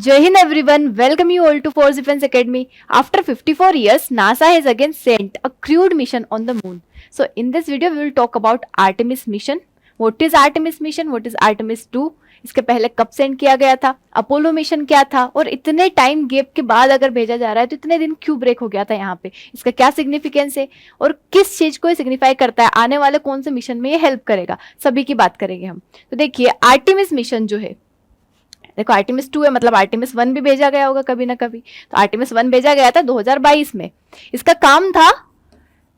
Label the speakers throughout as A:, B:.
A: Jai Hind everyone, welcome you all to Force Defense Academy. After 54 years, NASA has again sent a crewed mission on the moon. So in this video, we will talk about Artemis mission. What is Artemis mission? What is Artemis 2? इसके पहले कब send किया गया था, Apollo mission क्या था, और इतने टाइम गैप के बाद अगर भेजा जा रहा है तो इतने दिन क्यों ब्रेक हो गया था यहाँ पे, इसका क्या सिग्निफिकेंस है और किस चीज को सिग्निफाई करता है, आने वाले कौन से मिशन में ये हेल्प करेगा, सभी की बात करेंगे हम। तो देखिए आर्टेमिस मिशन जो है, देखो आर्टेमिस 2 है, मतलब आर्टेमिस 1 भी भेजा गया होगा कभी ना कभी। तो आर्टेमिस 1 भेजा गया था 2022 में। इसका काम था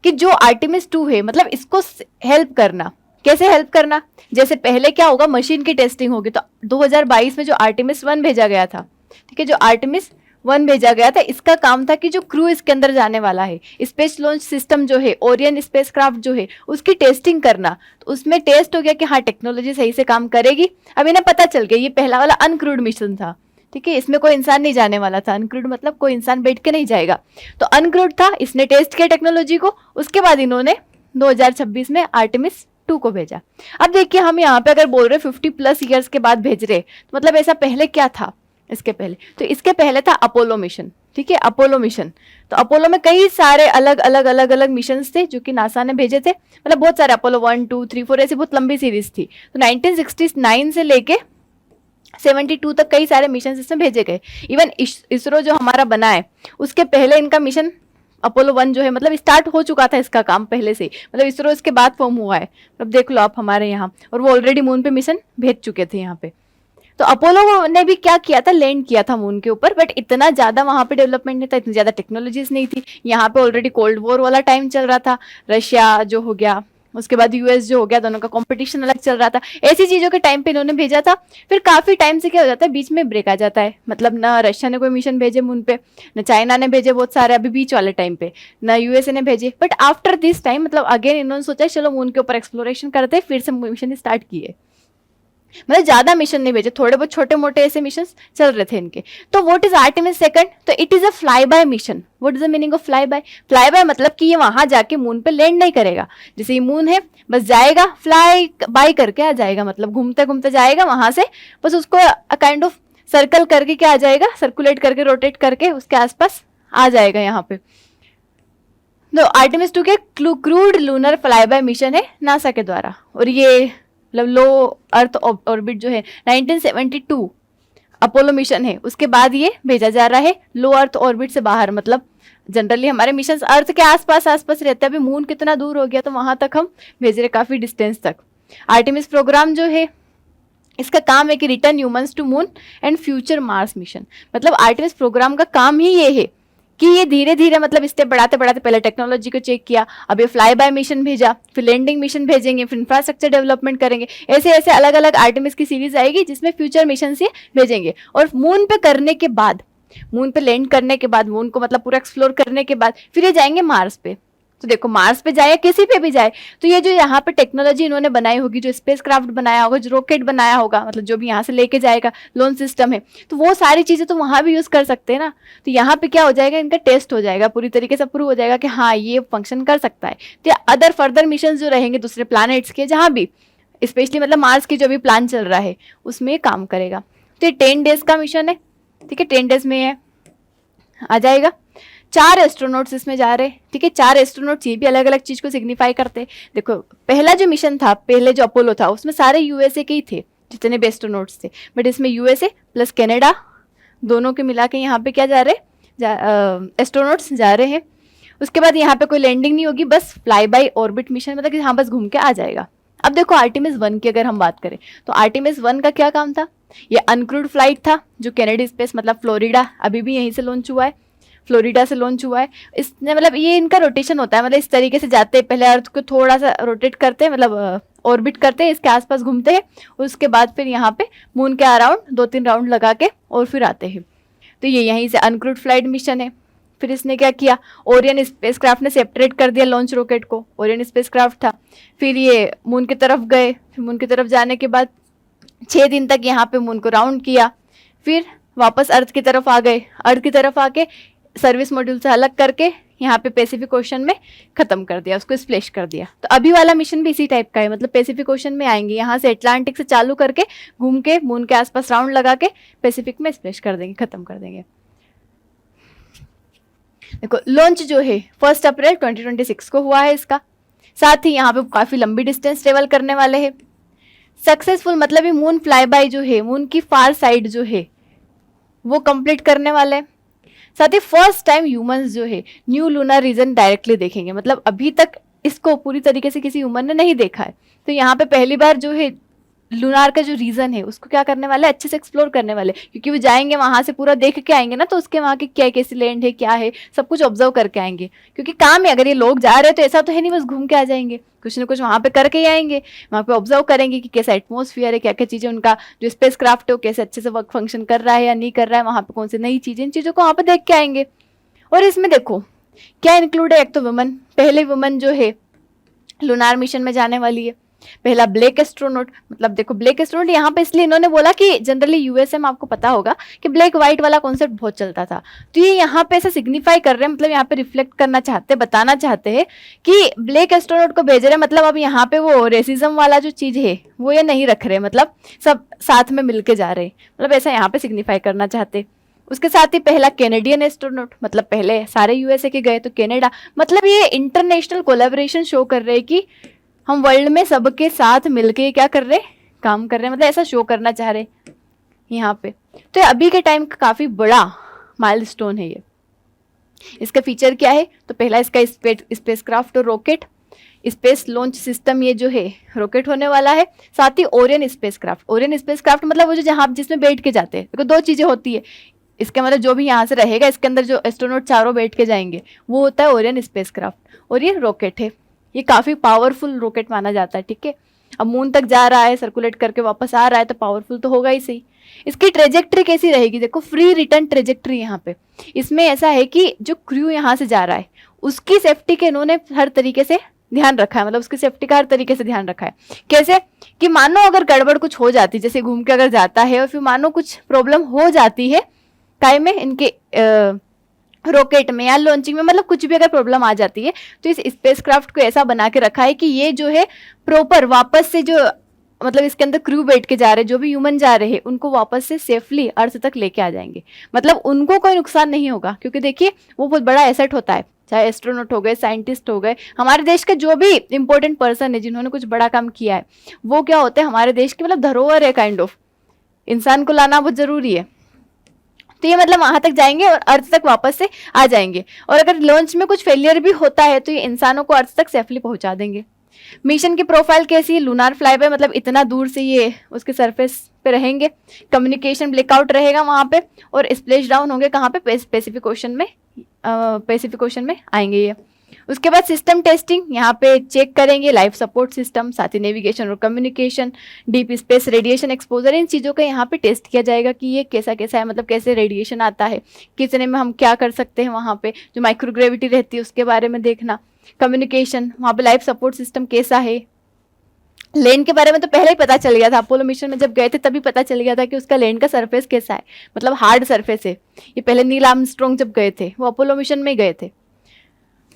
A: कि जो आर्टेमिस 2 है, मतलब इसको हेल्प करना। कैसे हेल्प करना? जैसे पहले क्या होगा, मशीन की टेस्टिंग होगी। तो 2022 में जो आर्टेमिस 1 भेजा गया था, ठीक है, जो आर्टेमिस 1 भेजा गया था, इसका काम था कि जो क्रू इसके अंदर जाने वाला है, स्पेस लॉन्च सिस्टम जो है, ओरियन स्पेसक्राफ्ट जो है, उसकी टेस्टिंग करना। तो उसमें टेस्ट हो गया कि हाँ टेक्नोलॉजी सही से काम करेगी। अब इन्हें पता चल गया, ये पहला वाला अनक्रूड मिशन था, ठीक है, इसमें कोई इंसान नहीं जाने वाला था। अनक्रूड मतलब कोई इंसान बैठ के नहीं जाएगा, तो अनक्रूड था, इसने टेस्ट किया टेक्नोलॉजी को। उसके बाद इन्होंने 2026 में आर्टेमिस 2 को भेजा। अब देखिए हम यहाँ पे अगर बोल रहे 50+ ईयर्स के बाद भेज रहे, तो मतलब ऐसा पहले क्या था इसके पहले? तो इसके पहले था अपोलो मिशन, ठीक है, अपोलो मिशन। तो अपोलो में कई सारे अलग अलग मिशन थे जो कि नासा ने भेजे थे, मतलब बहुत सारे, अपोलो 1 2 3 4 ऐसी बहुत लंबी सीरीज थी। तो 1969 से लेके 72 तक कई सारे मिशन इसमें भेजे गए। इवन इसरो जो हमारा बना है, उसके पहले इनका मिशन अपोलो 1 जो है, मतलब स्टार्ट हो चुका था इसका काम पहले से, मतलब इसरो इसके बाद फॉर्म हुआ है। अब देख लो आप हमारे यहाँ, और वो ऑलरेडी मून पे मिशन भेज चुके थे यहाँ पे। तो अपोलो ने भी क्या किया था, लैंड किया था मून के ऊपर, बट इतना ज्यादा वहां पे डेवलपमेंट नहीं था, इतनी ज्यादा टेक्नोलॉजीज नहीं थी। यहाँ पे ऑलरेडी कोल्ड वॉर वाला टाइम चल रहा था, रशिया जो हो गया, उसके बाद यूएस जो हो गया, दोनों का कंपटीशन अलग चल रहा था। ऐसी चीजों के टाइम पे इन्होंने भेजा था। फिर काफी टाइम से क्या हो जाता है, बीच में ब्रेक आ जाता है, मतलब ना रशिया ने कोई मिशन भेजे मून पे, न चाइना ने भेजे बहुत सारे अभी बीच वाले टाइम पे, न यूएसए ने भेजे। बट आफ्टर दिस टाइम, मतलब अगेन इन्होंने सोचा चलो मून के ऊपर एक्सप्लोरेशन करते, फिर से मिशन स्टार्ट किए। मतलब ज्यादा मिशन नहीं भेजे, थोड़े बहुत छोटे मोटे ऐसे मिशन चल रहे थे इनके। तो व्हाट इज आर्टेमिस सेकंड? तो it is a fly bye mission. What is the meaning of fly bye? Fly bye मतलब कि ये वहां जाके मून पे लैंड नहीं करेगा। जैसे ये मून है, बस जाएगा, फ्लाई बाय करके आ जाएगा, मतलब घूमते घूमते जाएगा वहां से, बस उसको काइंड ऑफ सर्कल करके क्या आ जाएगा, सर्कुलेट करके, रोटेट करके उसके आसपास आ जाएगा यहाँ पे। तो आर्टेमिस 2 के crude lunar fly bye mission है नासा के द्वारा, और ये मतलब लो अर्थ ऑर्बिट जो है 1972 अपोलो मिशन है, उसके बाद ये भेजा जा रहा है लो अर्थ ऑर्बिट से बाहर। मतलब जनरली हमारे मिशन अर्थ के आसपास रहते हैं, अभी मून कितना दूर हो गया, तो वहां तक हम भेज रहे, काफी डिस्टेंस तक। आर्टेमिस प्रोग्राम जो है, इसका काम है कि return humans to moon and future Mars mission. मतलब आर्टेमिस प्रोग्राम का काम ही ये है कि ये धीरे धीरे, मतलब स्टेप बढ़ाते बढ़ाते, पहले टेक्नोलॉजी को चेक किया, अब ये फ्लाई बाय मिशन भेजा, फिर लैंडिंग मिशन भेजेंगे, फिर इंफ्रास्ट्रक्चर डेवलपमेंट करेंगे, ऐसे ऐसे अलग अलग आर्टेमिस की सीरीज आएगी जिसमें फ्यूचर मिशन से भेजेंगे। और मून पे करने के बाद, मून पे लैंड करने के बाद, मून को मतलब पूरा एक्सप्लोर करने के बाद, फिर ये जाएंगे मार्स पे। तो देखो मार्स पे जाए, किसी पे भी जाए, तो ये जो यहाँ पे टेक्नोलॉजी इन्होंने बनाई होगी, जो स्पेसक्राफ्ट बनाया होगा, जो रॉकेट बनाया होगा, मतलब जो भी यहाँ से लेके जाएगा, लॉन्च सिस्टम है, तो वो सारी चीजें तो वहां भी यूज कर सकते हैं ना। तो यहाँ पे क्या हो जाएगा, इनका टेस्ट हो जाएगा, पूरी तरीके से प्रूव हो जाएगा कि हाँ ये फंक्शन कर सकता है। तो अदर फर्दर मिशन जो रहेंगे दूसरे प्लैनेट्स के, जहाँ भी, स्पेशली मतलब मार्स की जो भी प्लान चल रहा है, उसमें काम करेगा। तो ये 10 डेज का मिशन है, ठीक है, 10 डेज में है आ जाएगा। 4 एस्ट्रोनॉट्स इसमें जा रहे, ठीक है, 4 एस्ट्रोनॉट्स, ये भी अलग अलग चीज को सिग्निफाई करते हैं। देखो पहला जो मिशन था, पहले जो अपोलो था, उसमें सारे यूएसए के ही थे जितने भी एस्ट्रोनॉट्स थे, बट इसमें यूएसए प्लस कनाडा दोनों के मिला के यहाँ पे क्या जा रहे, एस्ट्रोनॉट्स जा रहे हैं। उसके बाद यहाँ पे कोई लैंडिंग नहीं होगी, बस फ्लाई बाय ऑर्बिट मिशन, मतलब कि हाँ बस घूम के आ जाएगा। अब देखो आर्टेमिस 1 की अगर हम बात करें, तो आर्टेमिस 1 का क्या काम था? ये अनक्रूड फ्लाइट था, जो कैनेडी स्पेस, मतलब फ्लोरिडा, अभी भी यहीं से लॉन्च हुआ है, फ्लोरिडा से लॉन्च हुआ है। इसने मतलब ये इनका रोटेशन होता है, मतलब इस तरीके से जाते हैं, पहले अर्थ को थोड़ा सा रोटेट करते हैं, मतलब ऑर्बिट करते हैं, इसके आसपास घूमते हैं, उसके बाद फिर यहाँ पे मून के अराउंड 2-3 राउंड लगा के और फिर आते हैं। तो ये यहीं से अनक्रूड फ्लाइट मिशन है। फिर इसने क्या किया, ओरियन स्पेसक्राफ्ट ने सेपरेट कर दिया लॉन्च रॉकेट को, ओरियन स्पेसक्राफ्ट था, फिर ये मून की तरफ गए, फिर मून की तरफ जाने के बाद 6 दिन तक यहाँ पे मून को राउंड किया, फिर वापस अर्थ की तरफ आ गए। अर्थ की तरफ आके सर्विस मॉड्यूल से अलग करके यहाँ पे पैसिफिक ओशन में खत्म कर दिया, उसको स्प्लैश कर दिया। तो अभी वाला मिशन भी इसी टाइप का है, मतलब पैसिफिक ओशन में आएंगे, यहाँ से अटलांटिक से चालू करके घूम के मून के आसपास राउंड लगा के पैसिफिक में स्प्लैश कर देंगे, खत्म कर देंगे। देखो लॉन्च जो है 1 अप्रैल 2026 को हुआ है इसका। साथ ही यहाँ पे काफी लंबी डिस्टेंस ट्रेवल करने वाले हैं। सक्सेसफुल मतलब ये मून फ्लाई बाय जो है, मून की फार साइड जो है वो कंप्लीट करने वाले हैं। साथ ही फर्स्ट टाइम ह्यूमंस जो है न्यू लूनर रीजन डायरेक्टली देखेंगे, मतलब अभी तक इसको पूरी तरीके से किसी ह्यूमन ने नहीं देखा है, तो यहाँ पे पहली बार जो है लूनार का जो रीजन है उसको क्या करने वाले, अच्छे से एक्सप्लोर करने वाले, क्योंकि वो जाएंगे वहां से पूरा देख के आएंगे ना, तो उसके वहां की क्या कैसी लैंड है क्या है सब कुछ ऑब्जर्व करके आएंगे। क्योंकि काम है, अगर ये लोग जा रहे हैं तो ऐसा तो है नहीं बस घूम के आ जाएंगे, कुछ ना कुछ वहां पे करके ही आएंगे। वहां पे ऑब्जर्व करेंगे कि कैसा एटमोसफियर है, क्या क्या चीजें, उनका जो स्पेस क्राफ्ट है वो कैसे अच्छे से वर्क फंक्शन कर रहा है या नहीं कर रहा है, वहां पे कौन सी नई चीजें, इन चीजों को वहां पे देख के आएंगे। और इसमें देखो क्या इंक्लूड है, एक तो वुमन, पहले वुमन जो है लूनार मिशन में जाने वाली है। पहला ब्लैक एस्ट्रोनॉट, मतलब देखो ब्लैक एस्ट्रोनॉट यहाँ पे इसलिए इन्होंने बोला कि जनरली यूएसए में आपको पता होगा कि ब्लैक व्हाइट वाला कॉन्सेप्ट बहुत चलता था, तो ये यहाँ पे ऐसा सिग्निफाई कर रहे हैं, मतलब यहाँ पे रिफ्लेक्ट करना चाहते हैं, बताना चाहते हैं कि ब्लैक एस्ट्रोनॉट को भेज रहे हैं, मतलब अब यहाँ पे वो रेसिज्म वाला जो चीज है वो ये नहीं रख रहे, मतलब सब साथ में मिलके जा रहे हैं, मतलब ऐसा यहाँ पे सिग्निफाई करना चाहते। उसके साथ ही पहला कैनेडियन एस्ट्रोनॉट, मतलब पहले सारे यूएसए के गए तो कनाडा, मतलब ये इंटरनेशनल कोलैबोरेशन शो कर रहे हैं कि हम वर्ल्ड में सबके साथ मिलके क्या कर रहे, काम कर रहे हैं, मतलब ऐसा शो करना चाह रहे यहाँ पे। तो अभी के टाइम का काफी बड़ा माइलस्टोन है ये। इसका फीचर क्या है, तो पहला इसका स्पेसक्राफ्ट और रॉकेट, स्पेस लॉन्च सिस्टम ये जो है रॉकेट होने वाला है। साथ ही ओरियन स्पेसक्राफ्ट, ओरियन स्पेसक्राफ्ट मतलब वो जो जहाँ जिसमें बैठ के जाते हैं, देखो दो चीजें होती है इसके, मतलब जो भी यहाँ से रहेगा इसके अंदर जो एस्ट्रोनॉट चारों बैठ के जाएंगे वो होता है ओरियन स्पेसक्राफ्ट, और ये रॉकेट है, ये काफी पावरफुल रॉकेट माना जाता है, ठीक है। अब मून तक जा रहा है, सर्कुलेट करके वापस आ रहा है, तो पावरफुल तो होगा ही सही। इसकी ट्रेजेक्ट्री कैसी रहेगी, देखो फ्री रिटर्न ट्रेजेक्ट्री यहाँ पे। इसमें ऐसा है कि जो क्रू यहाँ से जा रहा है उसकी सेफ्टी के इन्होंने हर तरीके से ध्यान रखा है, मतलब उसकी सेफ्टी का हर तरीके से ध्यान रखा है। कैसे कि मानो अगर गड़बड़ कुछ हो जाती, जैसे घूम के अगर जाता है और फिर मानो कुछ प्रॉब्लम हो जाती है काय में, इनके रॉकेट में या लॉन्चिंग में, मतलब कुछ भी अगर प्रॉब्लम आ जाती है तो इस स्पेसक्राफ्ट को ऐसा बना के रखा है कि ये जो है प्रॉपर वापस से जो, मतलब इसके अंदर क्रू बैठ के जा रहे हैं, जो भी ह्यूमन जा रहे हैं उनको वापस से सेफली अर्थ तक लेके आ जाएंगे, मतलब उनको कोई नुकसान नहीं होगा। क्योंकि देखिए वो बहुत बड़ा एसेट होता है, चाहे एस्ट्रोनॉट हो गए, साइंटिस्ट हो गए, हमारे देश के जो भी इंपॉर्टेंट पर्सन है जिन्होंने कुछ बड़ा काम किया है, वो क्या होते हैं हमारे देश के, मतलब धरोहर है काइंड ऑफ, इंसान को लाना बहुत जरूरी है। तो ये मतलब वहां तक जाएंगे और अर्थ तक वापस से आ जाएंगे, और अगर लॉन्च में कुछ फेलियर भी होता है तो ये इंसानों को अर्थ तक सेफली पहुंचा देंगे। मिशन की प्रोफाइल कैसी है, लूनार फ्लाईवे, मतलब इतना दूर से ये उसके सरफेस पे रहेंगे, कम्युनिकेशन ब्लैकआउट रहेगा वहां पे, और स्प्लैश डाउन होंगे कहाँ पे, पैसिफिक ओशन में आएंगे ये। उसके बाद सिस्टम टेस्टिंग, यहाँ पे चेक करेंगे लाइफ सपोर्ट सिस्टम, साथ ही नेविगेशन और communication, deep space radiation exposure, इन चीज़ों का यहाँ पे टेस्ट किया जाएगा कि ये कैसा कैसा है, मतलब कैसे रेडिएशन आता है, कितने में हम क्या कर सकते हैं, वहाँ पे जो माइक्रोग्रेविटी रहती है उसके बारे में देखना, कम्युनिकेशन, वहाँ पे लाइफ सपोर्ट सिस्टम कैसा है। लैंड के बारे में तो पहले ही पता चल गया था, अपोलो मिशन में जब गए थे तभी पता चल गया था कि उसका लैंड का सरफेस कैसा है, मतलब हार्ड सरफेस है। ये पहले नील आर्मस्ट्रॉन्ग जब गए थे वो अपोलो मिशन में गए थे।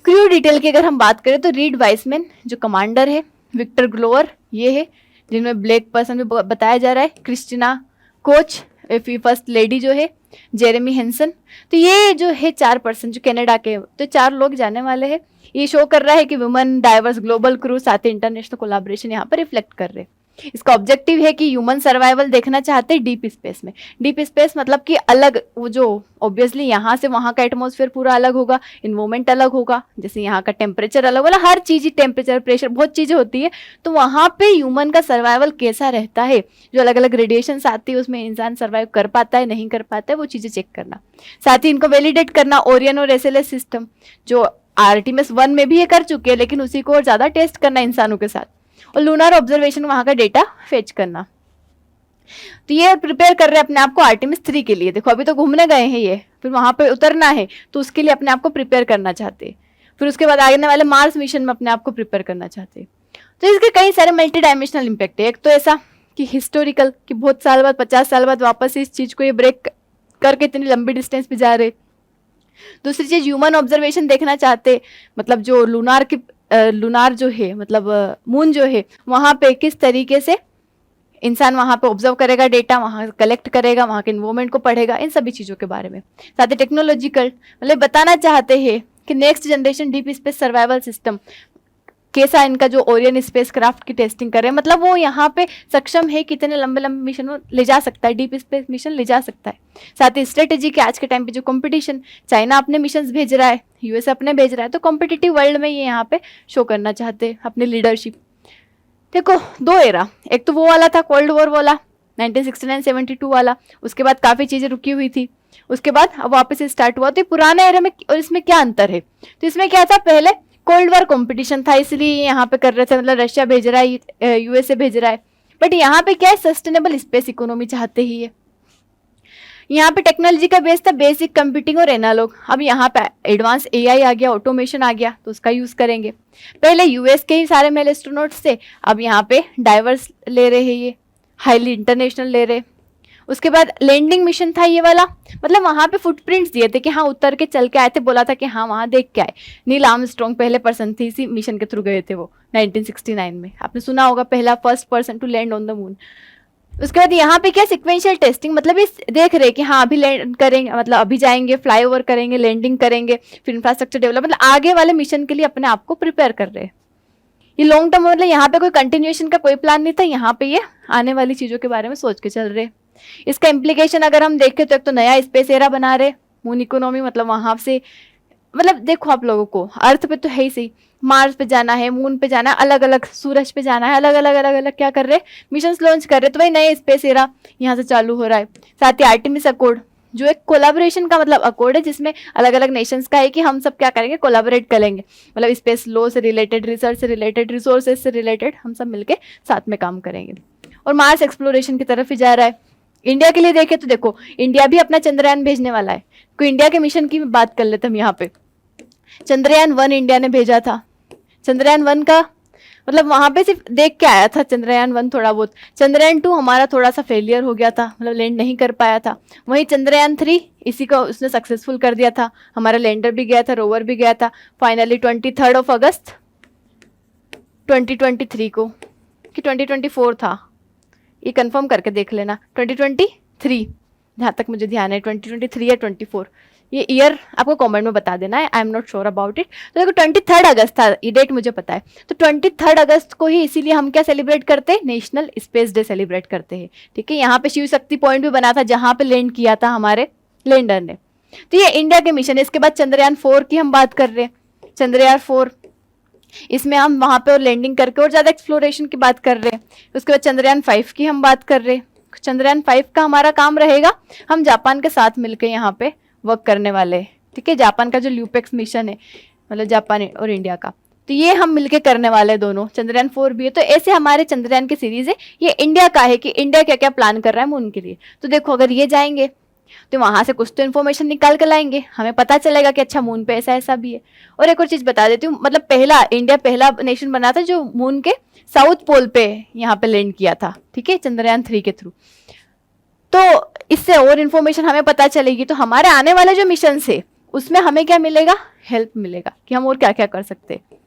A: क्रू डिटेल की अगर हम बात करें तो रीड वाइसमैन जो कमांडर है, विक्टर ग्लोवर ये है जिनमें ब्लैक पर्सन भी बताया जा रहा है, क्रिस्टिना कोच फर्स्ट लेडी जो है, जेरेमी हेंसन। तो ये जो है 4 पर्सन जो कनाडा के, तो 4 लोग जाने वाले हैं। ये शो कर रहा है कि वुमेन डाइवर्स ग्लोबल क्रू, साथ ही इंटरनेशनल कोलैबोरेशन यहाँ पर रिफ्लेक्ट कर रहे हैं। इसका ऑब्जेक्टिव है कि ह्यूमन सर्वाइवल देखना चाहते हैं डीप स्पेस में। डीप स्पेस मतलब कि अलग, वो जो ऑब्वियसली यहाँ से वहाँ का एटमॉस्फेयर पूरा अलग होगा, इन्वायरमेंट अलग होगा, जैसे यहाँ का टेम्परेचर अलग, मतलब हर चीज, टेम्परेचर, प्रेशर, बहुत चीजें होती है। तो वहाँ पे ह्यूमन का सर्वाइवल कैसा रहता है, जो अलग अलग रेडिएशन आती है उसमें इंसान सर्वाइव कर पाता है नहीं कर पाता है, वो चीजें चेक करना। साथ ही इनको वैलिडेट करना, ओरियन और एसएलएस सिस्टम जो आर्टिमिस 1 में भी ये कर चुके हैं, लेकिन उसी को और ज्यादा टेस्ट करना इंसानों के साथ, और लूनार ऑब्जर्वेशन वहां का डेटा फेच करना। तो ये प्रिपेयर कर रहे हैं अपने आप को आर्टिमिस 3 के लिए। देखो अभी तो घूमने गए हैं ये, फिर वहां पे उतरना है, तो उसके लिए अपने आप को प्रिपेयर करना चाहते हैं। फिर उसके बाद आने वाले मार्स मिशन में अपने आप को प्रिपेयर करना चाहते हैं। तो इसके कई सारे मल्टी डायमेंशनल इम्पैक्ट है। एक तो ऐसा कि हिस्टोरिकल, कि बहुत साल बाद, 50 साल बाद वापस इस चीज को ये ब्रेक करके इतनी लंबी डिस्टेंस पे जा रहे। दूसरी चीज ह्यूमन ऑब्जर्वेशन देखना चाहते, मतलब जो लूनार जो है, मतलब मून जो है, वहां पे किस तरीके से इंसान वहां पे ऑब्जर्व करेगा, डेटा वहां कलेक्ट करेगा, वहां के इन्वायरमेंट को पढ़ेगा, इन सभी चीजों के बारे में। साथ ही टेक्नोलॉजिकल, मतलब बताना चाहते हैं कि next generation deep space survival system कैसा, इनका जो ओरियन स्पेस क्राफ्ट की टेस्टिंग कर रहे हैं, मतलब वो यहाँ पे सक्षम है कितने लंबे लंबे मिशन वो ले जा सकता है, डीप स्पेस मिशन ले जा सकता है। साथ ही स्ट्रेटेजी के आज के टाइम पे जो कंपटीशन, चाइना अपने मिशन भेज रहा है, यूएस अपने भेज रहा है, तो कॉम्पिटिटिव वर्ल्ड में ये यहाँ पे शो करना चाहते हैं अपनी लीडरशिप। देखो दो एरा, एक तो वो वाला था कोल्ड वॉर वाला 1969-72 वाला, उसके बाद काफ़ी चीज़ें रुकी हुई थी, उसके बाद अब वापस से स्टार्ट हुआ। तो ये पुराने एरा में और इसमें क्या अंतर है? तो इसमें क्या था, पहले कोल्ड वॉर कंपटीशन था, इसलिए यहाँ पे कर रहे थे, मतलब रशिया भेज रहा है, यूएसए भेज रहा है। बट यहाँ पे क्या है, सस्टेनेबल स्पेस इकोनॉमी चाहते ही है। यहाँ पे टेक्नोलॉजी का बेस था बेसिक कंप्यूटिंग और एनालॉग, अब यहाँ पे एडवांस एआई आ गया, ऑटोमेशन आ गया, तो उसका यूज करेंगे। पहले यूएस के ही सारे मेल एस्ट्रोनॉट्स थे, अब यहाँ पे डाइवर्स ले रहे हैं, ये हाईली इंटरनेशनल ले रहे। उसके बाद लैंडिंग मिशन था ये वाला, मतलब वहाँ पे फुटप्रिंट्स दिए थे कि हाँ उतर के चल के आए थे, बोला था कि हाँ वहाँ देख के आए। नील आर्मस्ट्रॉन्ग पहले पर्सन थे, इसी मिशन के थ्रू गए थे वो 1969 में, आपने सुना होगा, पहला first person to land on the moon. उसके बाद यहाँ पे क्या सिक्वेंशियल टेस्टिंग, मतलब इस देख रहे कि हाँ अभी लैंड करेंगे, मतलब अभी जाएंगे, फ्लाईओवर करेंगे, लैंडिंग करेंगे, फिर इंफ्रास्ट्रक्चर डेवलप, मतलब आगे वाले मिशन के लिए अपने आप को प्रिपेयर कर रहे हैं। ये लॉन्ग टर्म, मतलब यहाँ पे कोई कंटिन्यूएशन का कोई प्लान नहीं था, यहाँ पे ये आने वाली चीजों के बारे में सोच के चल रहे। इसका इम्प्लीकेशन अगर हम देखें तो एक तो नया स्पेस एरा बना रहे, मून इकोनॉमी, मतलब वहां से, मतलब देखो आप लोगों को अर्थ पे तो है ही सही, मार्स पे जाना है, मून पे जाना है, अलग अलग सूरज पे जाना है, अलग अलग क्या कर रहे, मिशन लॉन्च कर रहे, तो भाई नए स्पेस एरा यहाँ से चालू हो रहा है। साथ ही आर्टेमिस अकॉर्ड, जो एक कोलाबोरेशन का मतलब अकॉर्ड है, जिसमें अलग अलग नेशंस का है कि हम सब क्या करेंगे, कोलाबोरेट करेंगे, मतलब स्पेस लॉ से रिलेटेड, रिसर्च से रिलेटेड, रिसोर्सेज से रिलेटेड, हम सब मिलके साथ में काम करेंगे। और मार्स एक्सप्लोरेशन की तरफ ही जा रहा है। इंडिया के लिए देखे तो देखो, इंडिया भी अपना चंद्रयान भेजने वाला है। कोई इंडिया के मिशन की बात कर लेते हम यहाँ पे, चंद्रयान-1 इंडिया ने भेजा था। चंद्रयान-1 का मतलब वहां पे सिर्फ देख के आया था चंद्रयान-1 थोड़ा बहुत। चंद्रयान-2 हमारा थोड़ा सा फेलियर हो गया था, मतलब लैंड नहीं कर पाया था। वहीं चंद्रयान-3 इसी को उसने सक्सेसफुल कर दिया था, हमारा लैंडर भी गया था, रोवर भी गया था। फाइनली 23 अगस्त 2023 को, कि 2024 था, ये कंफर्म करके देख लेना, 2023 जहाँ तक मुझे ध्यान है, 2023 या 24, ये ईयर आपको कमेंट में बता देना है, I am not sure about it. तो देखो 23 अगस्त था, ये डेट मुझे पता है। तो 23 अगस्त को ही इसीलिए हम क्या सेलिब्रेट करते हैं, नेशनल स्पेस डे सेलिब्रेट करते हैं। ठीक है, यहाँ पे शिव शक्ति पॉइंट भी बना था जहाँ पे लैंड किया था हमारे लैंडर ने। तो ये इंडिया के मिशन है। इसके बाद चंद्रयान-4 की हम बात कर रहे हैं, चंद्रयान-4, इसमें हम वहां पे और लैंडिंग करके और ज्यादा एक्सप्लोरेशन की बात कर रहे हैं। उसके बाद चंद्रयान-5 की हम बात कर रहे हैं। चंद्रयान-5 का हमारा काम रहेगा, हम जापान के साथ मिलकर यहाँ पे वर्क करने वाले हैं। ठीक है, जापान का जो ल्यूपेक्स मिशन है, मतलब जापान और इंडिया का, तो ये हम मिलके करने वाले दोनों। चंद्रयान-4 भी है। तो ऐसे हमारे चंद्रयान की सीरीज है। ये इंडिया का है कि इंडिया क्या क्या प्लान कर रहा है मून के लिए। तो देखो अगर ये जाएंगे तो वहां से कुछ तो इन्फॉर्मेशन निकाल कर लाएंगे, हमें पता चलेगा कि अच्छा मून पे ऐसा ऐसा भी है। और एक और चीज बता देती हूँ, मतलब इंडिया पहला नेशन बना था जो मून के साउथ पोल पे यहाँ पे लैंड किया था। ठीक है, चंद्रयान-3 के थ्रू। तो इससे और इन्फॉर्मेशन हमें पता चलेगी, तो हमारे आने वाले जो मिशन है उसमें हमें क्या मिलेगा, हेल्प मिलेगा कि हम और क्या क्या कर सकते हैं।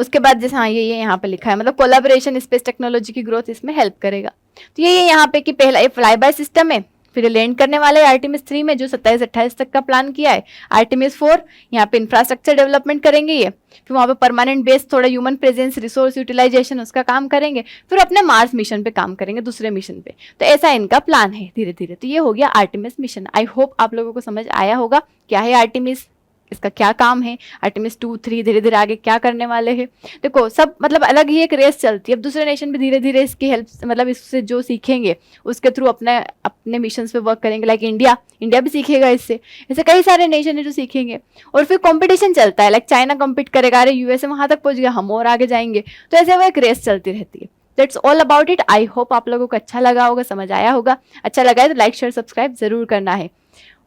A: उसके बाद जैसे हाँ ये यहाँ पे लिखा है, मतलब कोलैबोरेशन स्पेस टेक्नोलॉजी की ग्रोथ इसमें हेल्प करेगा। तो ये यहाँ पे कि पहला ये फ्लाई बाय सिस्टम है, फिर लैंड करने वाले आर्टेमिस 3 में जो 27-28 तक का प्लान किया है। आर्टेमिस 4 यहाँ पे इंफ्रास्ट्रक्चर डेवलपमेंट करेंगे ये, फिर वहाँ पे परमानेंट बेस, थोड़ा ह्यूमन प्रेजेंस, रिसोर्स यूटिलाइजेशन उसका काम करेंगे, फिर अपने मार्स मिशन पे काम करेंगे, दूसरे मिशन पे। तो ऐसा इनका प्लान है धीरे धीरे। तो ये हो गया आर्टेमिस मिशन। आई होप आप लोगों को समझ आया होगा क्या है आर्टेमिस, इसका क्या काम है, आर्टेमिस 2, 3 धीरे धीरे आगे क्या करने वाले हैं। देखो सब मतलब अलग ही एक रेस चलती है। अब दूसरे नेशन भी धीरे धीरे इसकी हेल्प, मतलब इससे जो सीखेंगे उसके थ्रू अपने मिशंस पे वर्क करेंगे। लाइक इंडिया भी सीखेगा इससे, ऐसे कई सारे नेशन है जो सीखेंगे। और फिर कंपटीशन चलता है, लाइक चाइना कम्पीट करेगा, अरे यूएसए वहां तक पहुंच गया, हम और आगे जाएंगे। तो ऐसे वो एक रेस चलती रहती है। That's all about it. I hope आप लोगों को अच्छा लगा होगा, समझ आया होगा। अच्छा लगा है तो लाइक शेयर सब्सक्राइब जरूर करना है।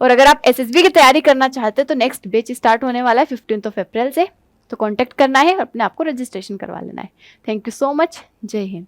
A: और अगर आप एसएसबी की तैयारी करना चाहते हैं तो नेक्स्ट बैच स्टार्ट होने वाला है 15 अप्रैल से, तो कांटेक्ट करना है और अपने आप को रजिस्ट्रेशन करवा लेना है। Thank you so much. जय हिंद।